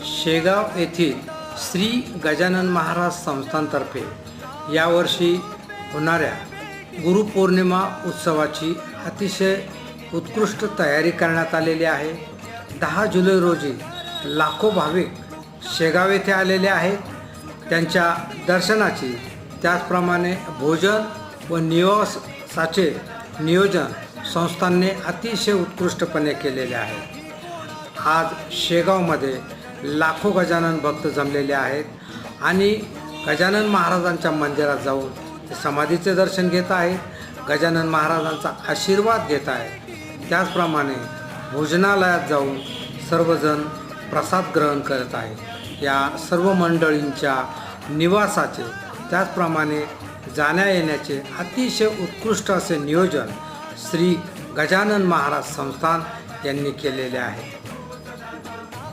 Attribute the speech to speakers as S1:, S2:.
S1: शेगाव येथील श्री गजानन महाराज संस्थानतर्फे यावर्षी होणाऱ्या गुरुपौर्णिमा उत्सवाची अतिशय उत्कृष्ट तयारी करण्यात आलेली आहे। 10 जुलै रोजी लाखो भाविक शेगाव येथे आलेले आहेत। त्यांच्या दर्शनाची त्याचप्रमाणे भोजन व निवासाचे नियोजन संस्थांनी अतिशय उत्कृष्टपणे केलेले आहे। आज शेगावमध्ये लाखो गजानन भक्त जमलेले आहेत आणि गजानन महाराजांच्या मंदिरात जाऊन ते समाधीचे दर्शन घेत आहेत, गजानन महाराजांचा आशीर्वाद घेत आहेत। त्याचप्रमाणे भोजनालयात जाऊन सर्वजण प्रसाद ग्रहण करत आहेत। या सर्व मंडळींच्या निवासाचे त्याचप्रमाणे जाण्या येण्याचे अतिशय उत्कृष्ट असे नियोजन श्री गजानन महाराज संस्थान यांनी केलेले आहे।